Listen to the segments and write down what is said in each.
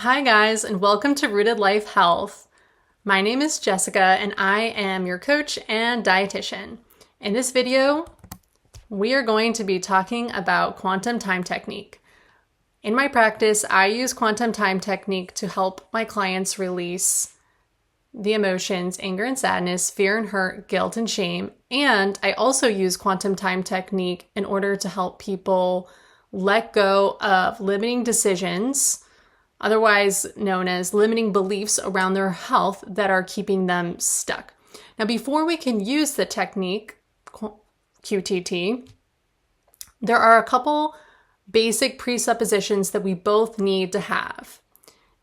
Hi guys, and welcome to Rooted Life Health. My name is Jessica and I am your coach and dietitian. In this video, we are going to be talking about quantum time technique. In my practice, I use quantum time technique to help my clients release the emotions, anger and sadness, fear and hurt, guilt and shame. And I also use quantum time technique in order to help people let go of limiting decisions, otherwise known as limiting beliefs around their health that are keeping them stuck. Now, before we can use the technique, QTT, there are a couple basic presuppositions that we both need to have.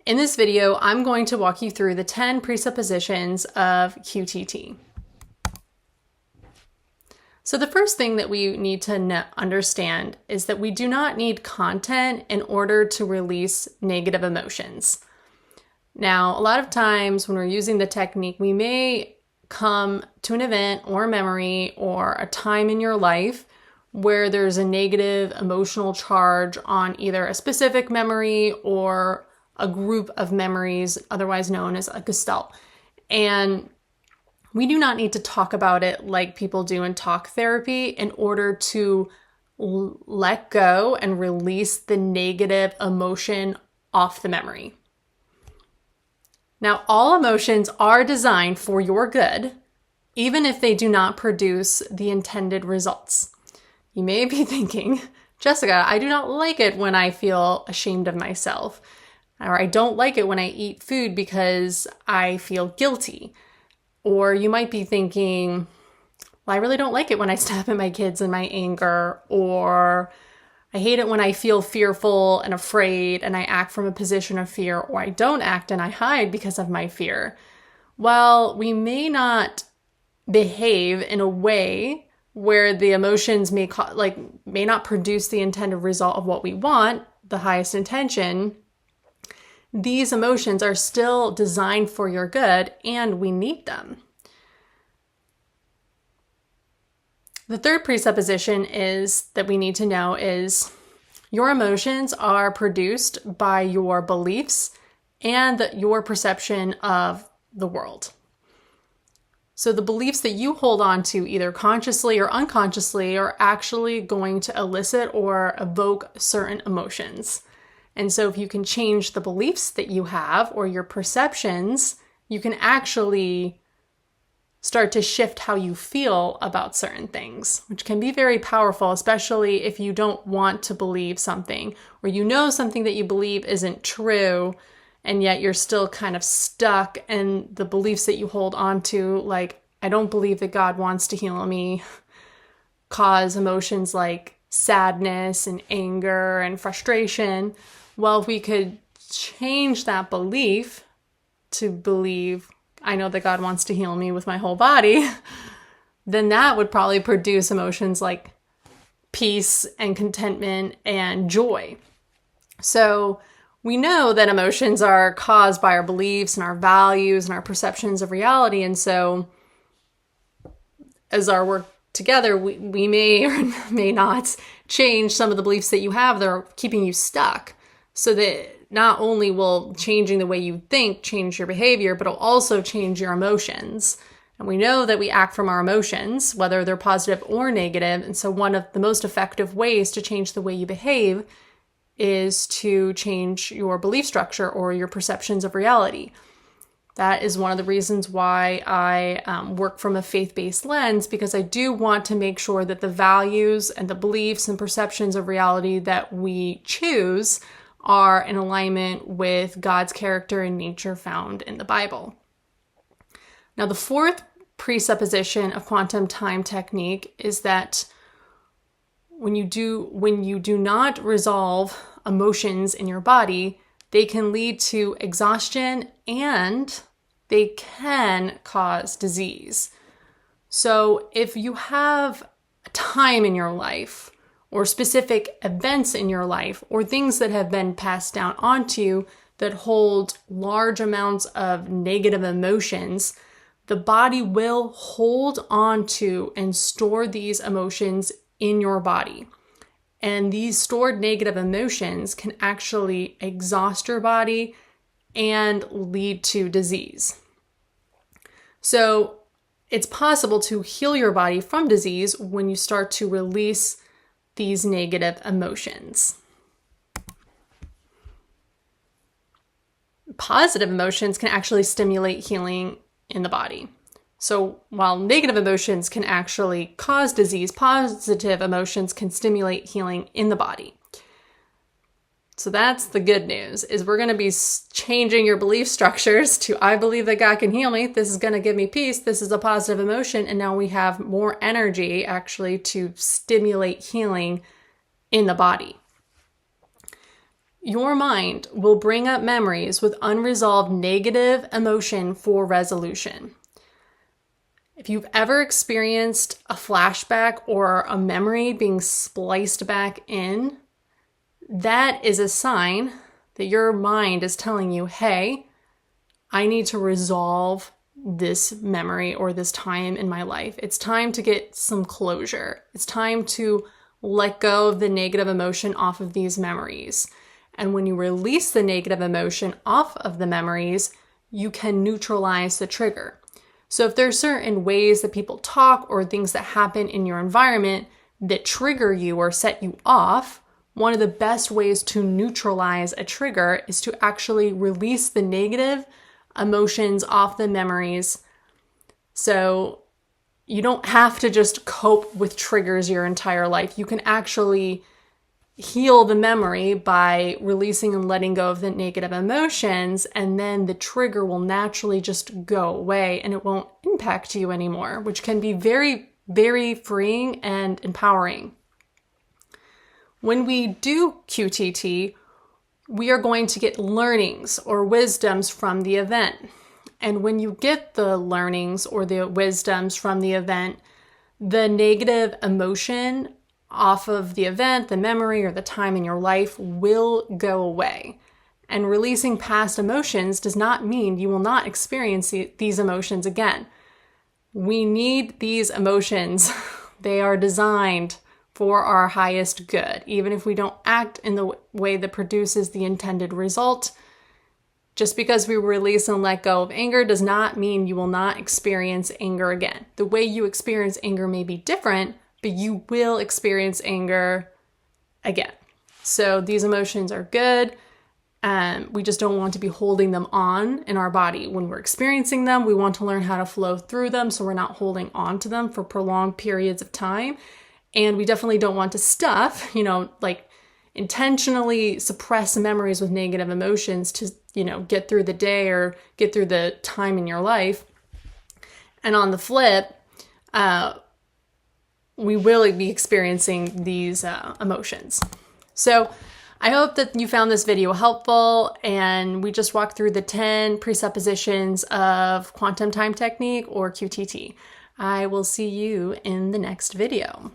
In this video, I'm going to walk you through the 10 presuppositions of QTT. So the first thing that we need to understand is that we do not need content in order to release negative emotions. Now, a lot of times when we're using the technique, we may come to an event or a memory or a time in your life where there's a negative emotional charge on either a specific memory or a group of memories, otherwise known as a gestalt. And we do not need to talk about it like people do in talk therapy in order to let go and release the negative emotion off the memory. Now, all emotions are designed for your good, even if they do not produce the intended results. You may be thinking, Jessica, I do not like it when I feel ashamed of myself, or I don't like it when I eat food because I feel guilty. Or you might be thinking, well, I really don't like it when I snap at my kids in my anger, or I hate it when I feel fearful and afraid and I act from a position of fear, or I don't act and I hide because of my fear. Well, we may not behave in a way where the emotions may not produce the intended result of what we want, the highest intention. These emotions are still designed for your good, and we need them. The third presupposition is that we need to know is your emotions are produced by your beliefs and your perception of the world. So the beliefs that you hold on to, either consciously or unconsciously, are actually going to elicit or evoke certain emotions. And so if you can change the beliefs that you have or your perceptions, you can actually start to shift how you feel about certain things, which can be very powerful, especially if you don't want to believe something, or you know something that you believe isn't true, and yet you're still kind of stuck in the beliefs that you hold on to, like, I don't believe that God wants to heal me, cause emotions like sadness and anger and frustration. Well, if we could change that belief to believe, I know that God wants to heal me with my whole body, then that would probably produce emotions like peace and contentment and joy. So we know that emotions are caused by our beliefs and our values and our perceptions of reality. And so as our work together, we may or may not change some of the beliefs that you have that are keeping you stuck. So that not only will changing the way you think change your behavior, but it'll also change your emotions. And we know that we act from our emotions, whether they're positive or negative. And so one of the most effective ways to change the way you behave is to change your belief structure or your perceptions of reality. That is one of the reasons why I work from a faith-based lens, because I do want to make sure that the values and the beliefs and perceptions of reality that we choose are in alignment with God's character and nature found in the Bible. Now, the fourth presupposition of quantum time technique is that when you do not resolve emotions in your body, they can lead to exhaustion and they can cause disease. So if you have a time in your life or specific events in your life or things that have been passed down onto you that hold large amounts of negative emotions, the body will hold on to and store these emotions in your body. And these stored negative emotions can actually exhaust your body and lead to disease. So it's possible to heal your body from disease when you start to release these negative emotions. Positive emotions can actually stimulate healing in the body. So while negative emotions can actually cause disease, positive emotions can stimulate healing in the body. So that's the good news, is we're going to be changing your belief structures to, I believe that God can heal me. This is going to give me peace. This is a positive emotion. And now we have more energy actually to stimulate healing in the body. Your mind will bring up memories with unresolved negative emotion for resolution. If you've ever experienced a flashback or a memory being spliced back in, that is a sign that your mind is telling you, hey, I need to resolve this memory or this time in my life. It's time to get some closure. It's time to let go of the negative emotion off of these memories. And when you release the negative emotion off of the memories, you can neutralize the trigger. So if there are certain ways that people talk or things that happen in your environment that trigger you or set you off, one of the best ways to neutralize a trigger is to actually release the negative emotions off the memories. So you don't have to just cope with triggers your entire life. You can actually heal the memory by releasing and letting go of the negative emotions, and then the trigger will naturally just go away and it won't impact you anymore, which can be very, very freeing and empowering. When we do QTT, we are going to get learnings or wisdoms from the event. And when you get the learnings or the wisdoms from the event, the negative emotion off of the event, the memory, or the time in your life will go away. And releasing past emotions does not mean you will not experience these emotions again. We need these emotions. They are designed for our highest good. Even if we don't act in the way that produces the intended result, just because we release and let go of anger does not mean you will not experience anger again. The way you experience anger may be different, but you will experience anger again. So these emotions are good. We just don't want to be holding them on in our body. When we're experiencing them, we want to learn how to flow through them so we're not holding on to them for prolonged periods of time. And we definitely don't want to stuff, like intentionally suppress memories with negative emotions to, get through the day or get through the time in your life. And on the flip, we will be experiencing these emotions. So I hope that you found this video helpful, and we just walked through the 10 presuppositions of quantum time technique or QTT. I will see you in the next video.